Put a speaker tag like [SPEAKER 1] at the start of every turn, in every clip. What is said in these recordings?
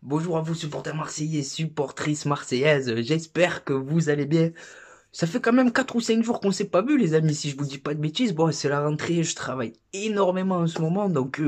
[SPEAKER 1] Bonjour à vous supporters marseillais, supportrices marseillaises, j'espère que vous allez bien. Ça fait quand même 4 ou 5 jours qu'on s'est pas vu les amis, si je vous dis pas de bêtises. Bon, c'est la rentrée, je travaille énormément en ce moment, donc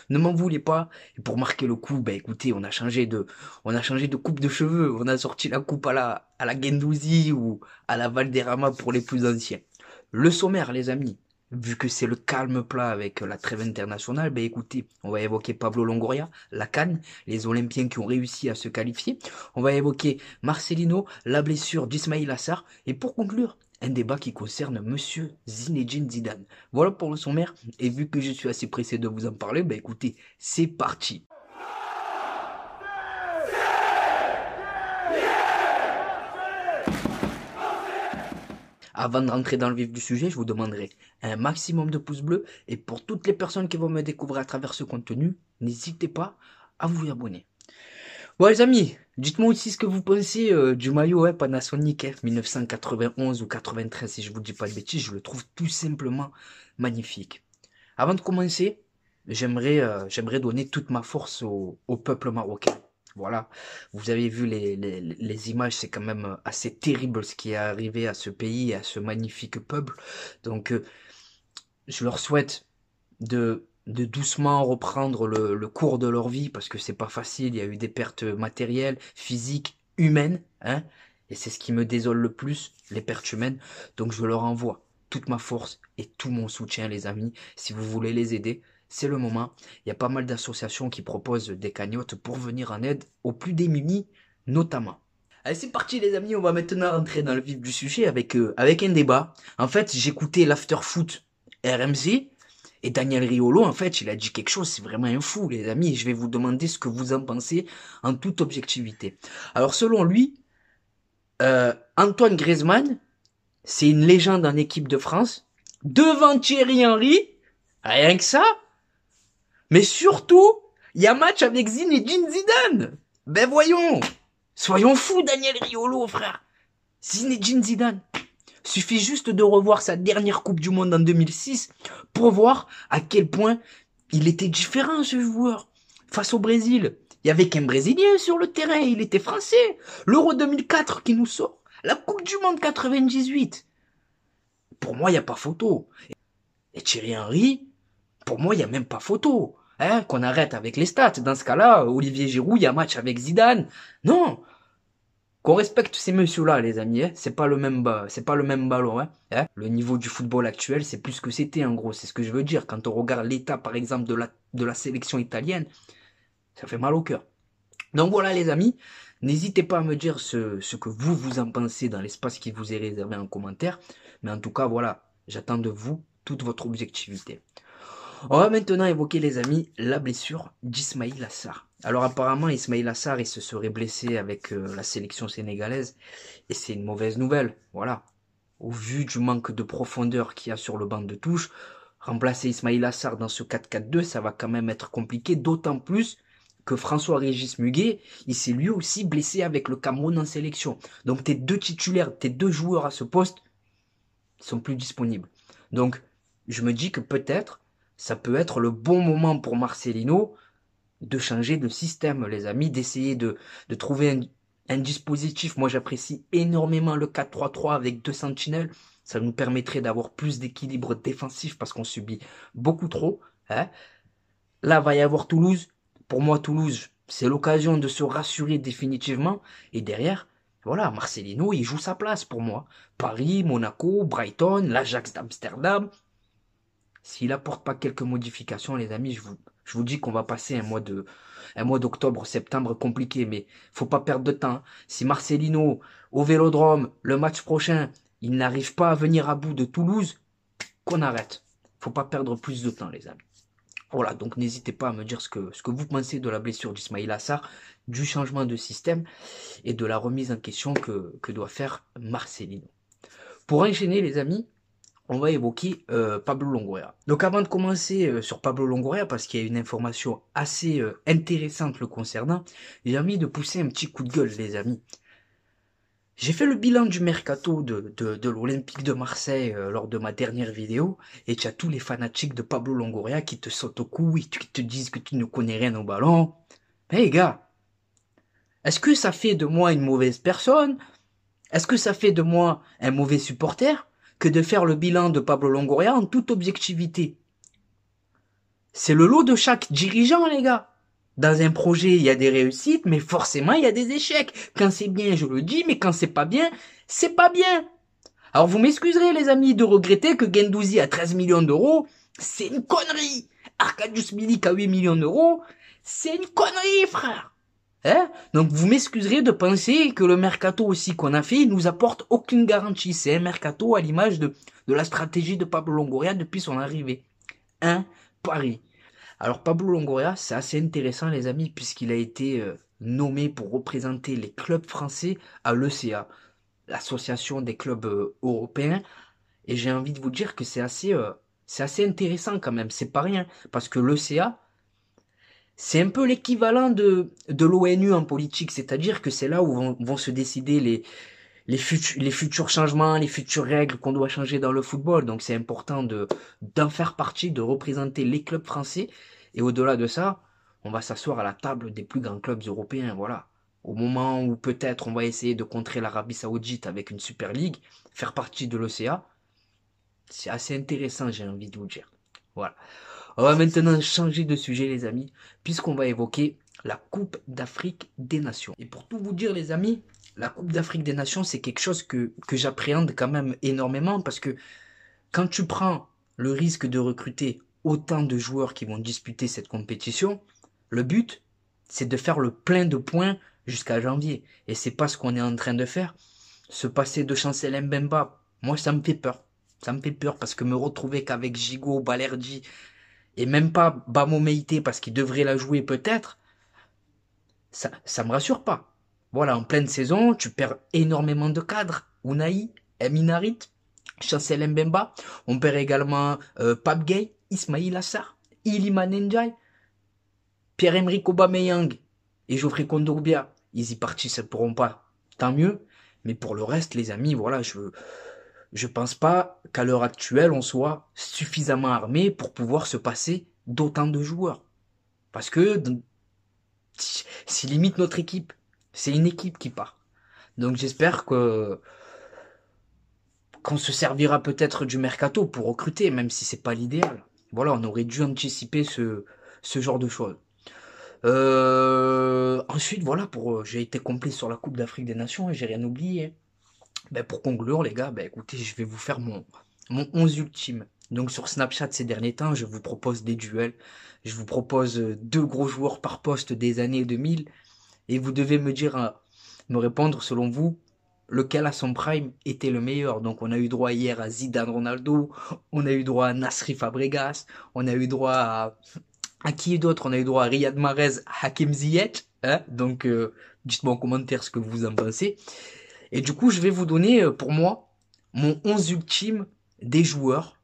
[SPEAKER 1] ne m'en voulez pas. Et pour marquer le coup, bah écoutez, on a changé de coupe de cheveux, on a sorti la coupe à la Guendouzi ou à la Valderrama pour les plus anciens. Le sommaire les amis, vu que c'est le calme plat avec la trêve internationale, ben écoutez, on va évoquer Pablo Longoria, la CAN, les Olympiens qui ont réussi à se qualifier. On va évoquer Marcelino, la blessure d'Ismaïl Assar. Et pour conclure, un débat qui concerne Monsieur Zinedine Zidane. Voilà pour le sommaire. Et vu que je suis assez pressé de vous en parler, ben écoutez, c'est parti. Avant de rentrer dans le vif du sujet, je vous demanderai un maximum de pouces bleus. Et pour toutes les personnes qui vont me découvrir à travers ce contenu, n'hésitez pas à vous y abonner. Bon les amis, dites-moi aussi ce que vous pensez du maillot Panasonic 1991 ou 93 si je vous dis pas de bêtises, je le trouve tout simplement magnifique. Avant de commencer, j'aimerais donner toute ma force au peuple marocain. Voilà, vous avez vu les images, c'est quand même assez terrible ce qui est arrivé à ce pays, à ce magnifique peuple. Donc je leur souhaite de doucement reprendre le cours de leur vie parce que c'est pas facile. Il y a eu des pertes matérielles, physiques, humaines, hein. Et c'est ce qui me désole le plus, les pertes humaines. Donc je leur envoie toute ma force et tout mon soutien, les amis. Si vous voulez les aider, c'est le moment. Il y a pas mal d'associations qui proposent des cagnottes pour venir en aide aux plus démunis, notamment. Allez, c'est parti les amis, on va maintenant rentrer dans le vif du sujet avec un débat. En fait, j'écoutais l'after foot RMC et Daniel Riolo, en fait, il a dit quelque chose, c'est vraiment un fou, les amis. Je vais vous demander ce que vous en pensez en toute objectivité. Alors, selon lui, Antoine Griezmann, c'est une légende en équipe de France, devant Thierry Henry, rien que ça. Mais surtout, il y a match avec Zinedine Zidane. Ben voyons, soyons fous, Daniel Riolo, frère. Zinedine Zidane. Suffit juste de revoir sa dernière Coupe du Monde en 2006 pour voir à quel point il était différent, ce joueur. Face au Brésil, il y avait qu'un Brésilien sur le terrain, il était français. L'Euro 2004 qui nous sort. La Coupe du Monde 98. Pour moi, il n'y a pas photo. Et Thierry Henry, pour moi, il n'y a même pas photo. Hein, qu'on arrête avec les stats. Dans ce cas-là, Olivier Giroud, il y a match avec Zidane. Non, qu'on respecte ces messieurs-là, les amis, hein. C'est pas le même ballon, hein. Le niveau du football actuel, c'est plus que c'était, en gros. C'est ce que je veux dire. Quand on regarde l'état, par exemple, de la sélection italienne, ça fait mal au cœur. Donc voilà, les amis. N'hésitez pas à me dire ce que vous en pensez dans l'espace qui vous est réservé en commentaire. Mais en tout cas, voilà. J'attends de vous toute votre objectivité. On va maintenant évoquer, les amis, la blessure d'Ismaïl Assar. Alors apparemment, Ismaïl Assar, il se serait blessé avec la sélection sénégalaise. Et c'est une mauvaise nouvelle, voilà. Au vu du manque de profondeur qu'il y a sur le banc de touche, remplacer Ismaïl Assar dans ce 4-4-2, ça va quand même être compliqué, d'autant plus que François-Régis Muguet, il s'est lui aussi blessé avec le Cameroun en sélection. Donc tes deux titulaires, tes deux joueurs à ce poste, sont plus disponibles. Donc, je me dis que peut-être, ça peut être le bon moment pour Marcelino de changer de système, les amis, d'essayer de trouver un dispositif. Moi, j'apprécie énormément le 4-3-3 avec deux sentinelles. Ça nous permettrait d'avoir plus d'équilibre défensif parce qu'on subit beaucoup trop, hein. Là, va y avoir Toulouse. Pour moi, Toulouse, c'est l'occasion de se rassurer définitivement. Et derrière, voilà, Marcelino, il joue sa place pour moi. Paris, Monaco, Brighton, l'Ajax d'Amsterdam. S'il apporte pas quelques modifications, les amis, je vous dis qu'on va passer un mois d'octobre, septembre compliqué, mais faut pas perdre de temps. Si Marcelino, au Vélodrome, le match prochain, il n'arrive pas à venir à bout de Toulouse, qu'on arrête. Faut pas perdre plus de temps, les amis. Voilà, donc n'hésitez pas à me dire ce que vous pensez de la blessure d'Ismaïl Assar, du changement de système et de la remise en question que doit faire Marcelino. Pour enchaîner, les amis, on va évoquer Pablo Longoria. Donc avant de commencer sur Pablo Longoria, parce qu'il y a une information assez intéressante le concernant, j'ai envie de pousser un petit coup de gueule, les amis. J'ai fait le bilan du mercato de l'Olympique de Marseille lors de ma dernière vidéo, et tu as tous les fanatiques de Pablo Longoria qui te sautent au cou et qui te disent que tu ne connais rien au ballon. Mais les gars, Est-ce que ça fait de moi une mauvaise personne? Est-ce que ça fait de moi un mauvais supporter que de faire le bilan de Pablo Longoria en toute objectivité? C'est le lot de chaque dirigeant, les gars. Dans un projet, il y a des réussites, mais forcément, il y a des échecs. Quand c'est bien, je le dis, mais quand c'est pas bien, c'est pas bien. Alors vous m'excuserez, les amis, de regretter que Guendouzi a 13 millions d'euros, c'est une connerie. Arkadiusz Milik à 8 millions d'euros, c'est une connerie, frère. Hein? Donc vous m'excuserez de penser que le mercato aussi qu'on a fait, il nous apporte aucune garantie. C'est un mercato à l'image de la stratégie de Pablo Longoria depuis son arrivée. Un pari. Alors Pablo Longoria, c'est assez intéressant les amis, puisqu'il a été nommé pour représenter les clubs français à l'ECA, l'association des clubs européens. Et j'ai envie de vous dire que c'est assez intéressant quand même, c'est pas rien, parce que l'ECA, c'est un peu l'équivalent de l'ONU en politique, c'est-à-dire que c'est là où vont se décider les futurs changements, les futures règles qu'on doit changer dans le football. Donc c'est important d'en faire partie, de représenter les clubs français. Et au-delà de ça, on va s'asseoir à la table des plus grands clubs européens, voilà. Au moment où peut-être on va essayer de contrer l'Arabie Saoudite avec une Super League, faire partie de l'OCA, c'est assez intéressant, j'ai envie de vous dire. Voilà. On va maintenant changer de sujet, les amis, puisqu'on va évoquer la Coupe d'Afrique des Nations. Et pour tout vous dire, les amis, la Coupe d'Afrique des Nations, c'est quelque chose que j'appréhende quand même énormément, parce que quand tu prends le risque de recruter autant de joueurs qui vont disputer cette compétition, le but, c'est de faire le plein de points jusqu'à janvier. Et c'est pas ce qu'on est en train de faire. Se passer de Chancel Mbemba, moi ça me fait peur. Ça me fait peur parce que me retrouver qu'avec Gigot, Balerdi et même pas Bamo Meïté parce qu'il devrait la jouer peut-être, ça me rassure pas. Voilà, en pleine saison, tu perds énormément de cadres. Unai, Eminarit, Chancel Mbemba. On perd également Pape Gueye, Ismail Assar, Iliman Ndiaye, Pierre-Emerick Aubameyang et Geoffrey Kondogbia. Ils y participent, ne pourront pas. Tant mieux. Mais pour le reste, les amis, voilà, je pense pas qu'à l'heure actuelle, on soit suffisamment armé pour pouvoir se passer d'autant de joueurs. Parce que c'est limite notre équipe. C'est une équipe qui part. Donc j'espère que qu'on se servira peut-être du mercato pour recruter, même si c'est pas l'idéal. Voilà, on aurait dû anticiper ce genre de choses. Ensuite, voilà, j'ai été complet sur la Coupe d'Afrique des Nations et j'ai rien oublié. Ben, pour conclure, les gars, ben, écoutez, je vais vous faire mon 11 ultime. Donc sur Snapchat ces derniers temps, je vous propose des duels. Je vous propose deux gros joueurs par poste des années 2000. Et vous devez me répondre selon vous, lequel à son prime était le meilleur. Donc on a eu droit hier à Zidane Ronaldo, on a eu droit à Nasri Fabregas, on a eu droit à qui d'autre? On a eu droit à Riyad Mahrez, Hakim Ziyech. Hein, donc dites-moi en commentaire ce que vous en pensez. Et du coup, je vais vous donner pour moi mon 11 ultime des joueurs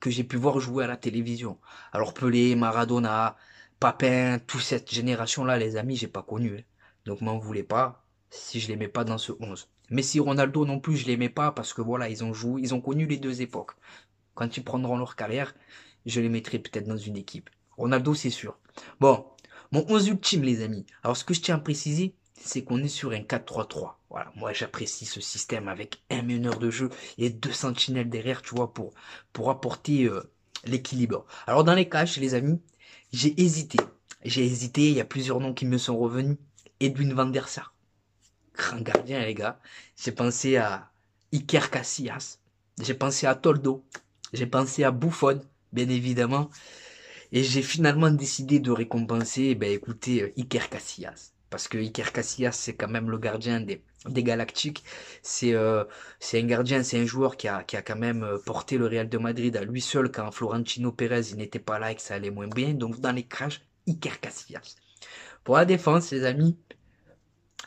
[SPEAKER 1] que j'ai pu voir jouer à la télévision. Alors Pelé, Maradona, Papin, toute cette génération-là, les amis, j'ai pas connu. Hein. Donc m'en voulez pas si je les mets pas dans ce 11. Messi, Ronaldo non plus, je les mets pas parce que voilà, ils ont joué, ils ont connu les deux époques. Quand ils prendront leur carrière, je les mettrai peut-être dans une équipe. Ronaldo, c'est sûr. Bon, mon 11 ultime, les amis. Alors ce que je tiens à préciser, c'est qu'on est sur un 4-3-3. Voilà, moi j'apprécie ce système avec un meneur de jeu et deux sentinelles derrière, tu vois, pour apporter l'équilibre. Alors dans les cages, les amis, j'ai hésité. Il y a plusieurs noms qui me sont revenus. Edwin van der Sar, grand gardien les gars. J'ai pensé à Iker Casillas, j'ai pensé à Toldo, j'ai pensé à Buffon, bien évidemment. Et j'ai finalement décidé de récompenser, ben écoutez, Iker Casillas. Parce que Iker Casillas, c'est quand même le gardien des Galactiques. C'est un gardien, c'est un joueur qui a quand même porté le Real de Madrid à lui seul quand Florentino Pérez il n'était pas là et que ça allait moins bien. Donc dans les crashs, Iker Casillas. Pour la défense, les amis,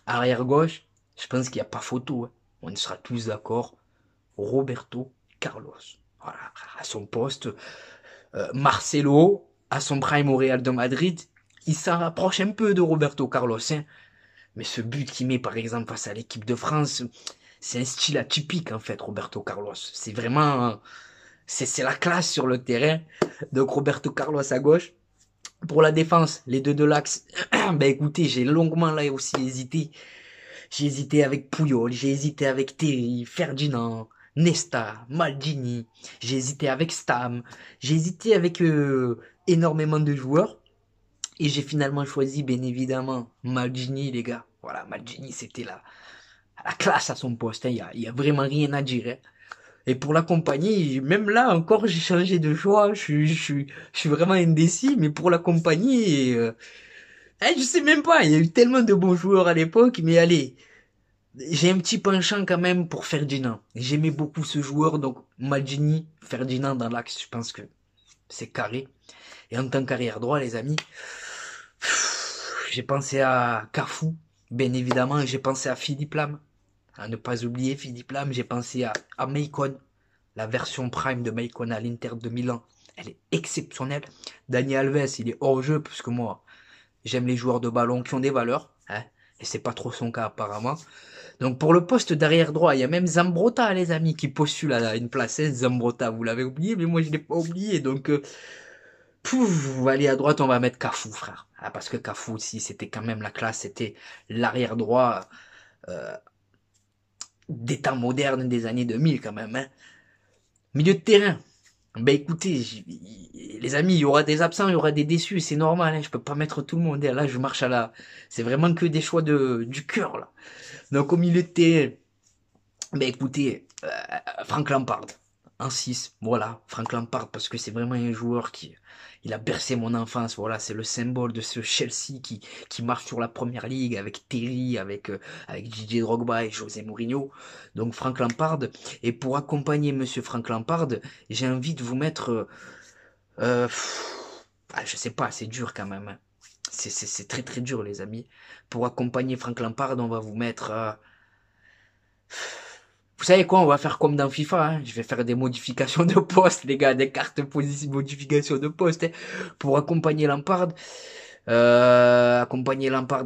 [SPEAKER 1] arrière gauche, je pense qu'il n'y a pas photo. Hein. On sera tous d'accord. Roberto Carlos. Voilà, à son poste. Marcelo, à son prime au Real de Madrid, il s'en rapproche un peu de Roberto Carlos. Hein. Mais ce but qu'il met par exemple face à l'équipe de France, c'est un style atypique en fait, Roberto Carlos. C'est vraiment... c'est la classe sur le terrain. Donc Roberto Carlos à gauche. Pour la défense, les deux de l'axe, ben écoutez, j'ai longuement là aussi hésité. J'ai hésité avec Puyol, j'ai hésité avec Terry, Ferdinand, Nesta, Maldini, j'ai hésité avec Stam, j'ai hésité avec énormément de joueurs. Et j'ai finalement choisi, bien évidemment, Maldini, les gars. Voilà, Maldini, c'était la classe à son poste. Il y a vraiment rien à dire, hein. Et pour la compagnie, même là encore, j'ai changé de choix. Je suis vraiment indécis. Mais pour la compagnie, je sais même pas. Il y a eu tellement de bons joueurs à l'époque. Mais allez, j'ai un petit penchant quand même pour Ferdinand. J'aimais beaucoup ce joueur. Donc Maldini, Ferdinand dans l'axe, je pense que c'est carré. Et en tant qu'arrière droit, les amis, j'ai pensé à Cafu, bien évidemment. J'ai pensé à Philippe Lam. À ne pas oublier Philippe Lam, j'ai pensé à Maicon, la version prime de Maicon à l'Inter de Milan. Elle est exceptionnelle. Dani Alves, il est hors jeu, parce que moi, j'aime les joueurs de ballon qui ont des valeurs, hein, et c'est pas trop son cas apparemment. Donc pour le poste d'arrière droit, il y a même Zambrotta, les amis, qui postule à une place. Hein, Zambrotta, vous l'avez oublié, mais moi je l'ai pas oublié. Donc, pouf, allez à droite, on va mettre Cafu, frère. Ah, parce que Cafu aussi, c'était quand même la classe, c'était l'arrière droit euh, des temps modernes des années 2000 quand même. Hein. Milieu de terrain. Ben écoutez, les amis, il y aura des absents, il y aura des déçus, c'est normal, hein, je peux pas mettre tout le monde. Là, je marche à la... C'est vraiment que des choix du cœur, là. Donc au milieu de terrain, ben écoutez, Frank Lampard, en 6, voilà, Frank Lampard, parce que c'est vraiment un joueur qui... Il a bercé mon enfance, voilà, c'est le symbole de ce Chelsea qui marche sur la première ligue avec Terry, avec Didier Drogba et José Mourinho. Donc Frank Lampard. Et pour accompagner Monsieur Frank Lampard, j'ai envie de vous mettre je sais pas, c'est dur quand même. Hein. C'est très très dur, les amis. Pour accompagner Frank Lampard, on va vous mettre... Vous savez quoi, on va faire comme dans FIFA. Hein. Je vais faire des modifications de poste, les gars, des cartes modifications de poste. Hein, pour accompagner Lampard. Accompagner Lampard.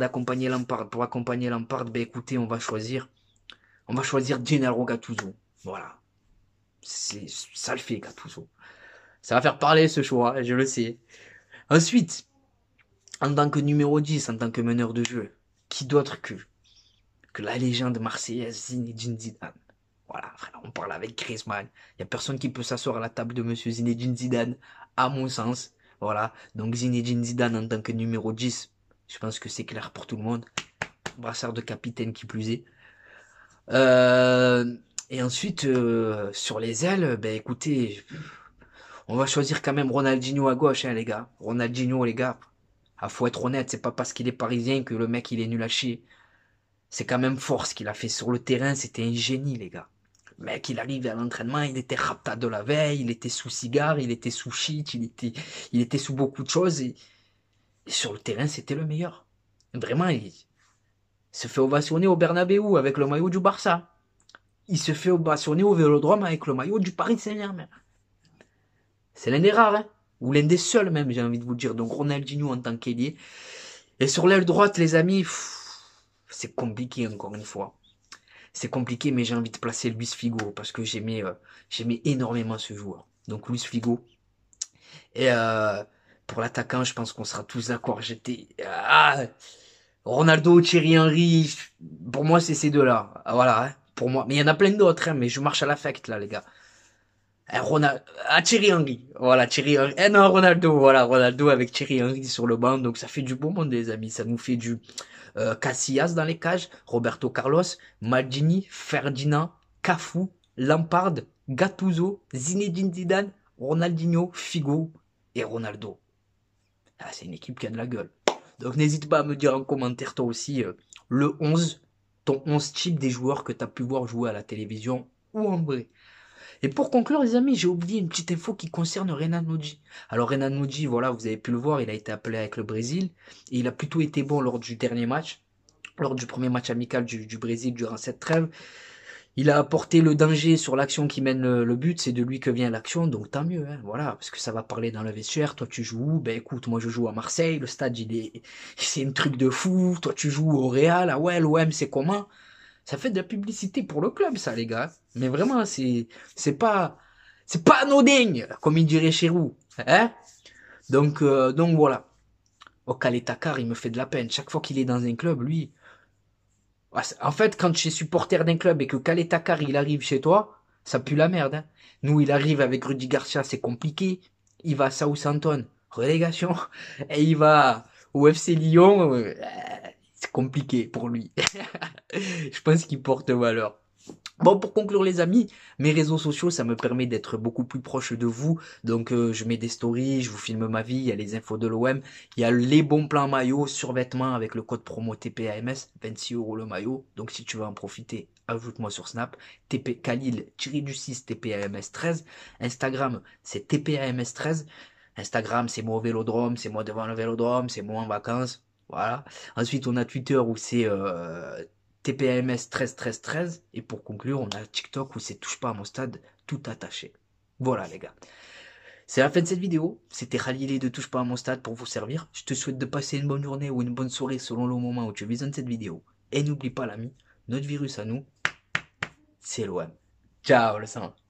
[SPEAKER 1] Pour accompagner Lampard, ben écoutez, on va choisir Gennaro Gattuso. Voilà. Ça le fait, Gattuso. Ça va faire parler ce choix, je le sais. Ensuite, en tant que numéro 10, en tant que meneur de jeu, qui d'autre que la légende marseillaise Zinedine Zidane. Voilà, frère, on parle avec Griezmann. Il n'y a personne qui peut s'asseoir à la table de monsieur Zinedine Zidane, à mon sens. Voilà, donc Zinedine Zidane en tant que numéro 10, je pense que c'est clair pour tout le monde. Brassard de capitaine qui plus est. Et ensuite, sur les ailes, ben écoutez, on va choisir quand même Ronaldinho à gauche, hein, les gars. Ronaldinho, les gars. Ah, faut être honnête, c'est pas parce qu'il est parisien que le mec il est nul à chier. C'est quand même fort ce qu'il a fait sur le terrain, c'était un génie, les gars. Le mec, il arrive à l'entraînement, il était rapta de la veille, il était sous cigare, il était sous shit, il était sous beaucoup de choses et sur le terrain, c'était le meilleur. Vraiment, il se fait ovationner au Bernabéu avec le maillot du Barça. Il se fait ovationner au Vélodrome avec le maillot du Paris Saint-Germain. C'est l'un des rares, hein. Ou l'un des seuls même, j'ai envie de vous dire. Donc Ronaldinho en tant qu'ailier. Et sur l'aile droite, les amis, c'est compliqué encore une fois. C'est compliqué, mais j'ai envie de placer Luis Figo parce que j'aimais énormément ce joueur. Donc Luis Figo. Et pour l'attaquant, je pense qu'on sera tous d'accord. Ronaldo, Thierry Henry. Pour moi, c'est ces deux-là. Voilà, hein, pour moi. Mais il y en a plein d'autres, hein, mais je marche à l'affect là, les gars. Thierry Henry. Voilà, Thierry Henry. Non, Ronaldo. Voilà, Ronaldo avec Thierry Henry sur le banc. Donc ça fait du beau monde, les amis. Ça nous fait du Casillas dans les cages, Roberto Carlos, Maldini, Ferdinand, Cafu, Lampard, Gattuso, Zinedine Zidane, Ronaldinho, Figo et Ronaldo. Ah, c'est une équipe qui a de la gueule. Donc n'hésite pas à me dire en commentaire toi aussi le 11, ton 11 type des joueurs que tu as pu voir jouer à la télévision ou en vrai. Et pour conclure, les amis, j'ai oublié une petite info qui concerne Renan Lodji. Alors, Renan Lodji, voilà, vous avez pu le voir, il a été appelé avec le Brésil. Et il a plutôt été bon lors du dernier match, lors du premier match amical du Brésil durant cette trêve. Il a apporté le danger sur l'action qui mène le but, c'est de lui que vient l'action, donc tant mieux, hein, voilà, parce que ça va parler dans le vestiaire. Toi, tu joues où? Ben écoute, moi je joue à Marseille, le stade c'est un truc de fou. Toi, tu joues au Real, ah ouais, l'OM, c'est comment? Ça fait de la publicité pour le club, ça, les gars. Mais vraiment, c'est pas anodin, comme il dirait chez vous. Hein? Donc voilà. Oh, Khaled Takar, il me fait de la peine. Chaque fois qu'il est dans un club, lui... En fait, quand tu es supporter d'un club et que Khaled Takar, il arrive chez toi, ça pue la merde. Hein. Nous, il arrive avec Rudy Garcia, c'est compliqué. Il va à Southampton, relégation. Et il va au FC Lyon, c'est compliqué pour lui. Je pense qu'il porte valeur. Bon, pour conclure les amis, mes réseaux sociaux, ça me permet d'être beaucoup plus proche de vous. Donc, je mets des stories, je vous filme ma vie, il y a les infos de l'OM, il y a les bons plans maillots, survêtements avec le code promo TPAMS, 26 € le maillot. Donc, si tu veux en profiter, ajoute-moi sur Snap, TP Khalil-6 TPAMS13. Instagram, c'est TPAMS13. Instagram, c'est moi au vélodrome, c'est moi devant le vélodrome, c'est moi en vacances. Voilà. Ensuite, on a Twitter où c'est TPMS 13 13 13. Et pour conclure, on a TikTok où c'est touche pas à mon stade, tout attaché. Voilà les gars. C'est la fin de cette vidéo. C'était Khalilé de touche pas à mon stade pour vous servir. Je te souhaite de passer une bonne journée ou une bonne soirée selon le moment où tu visionnes cette vidéo. Et n'oublie pas l'ami, notre virus à nous, c'est l'OM. Ciao le sang.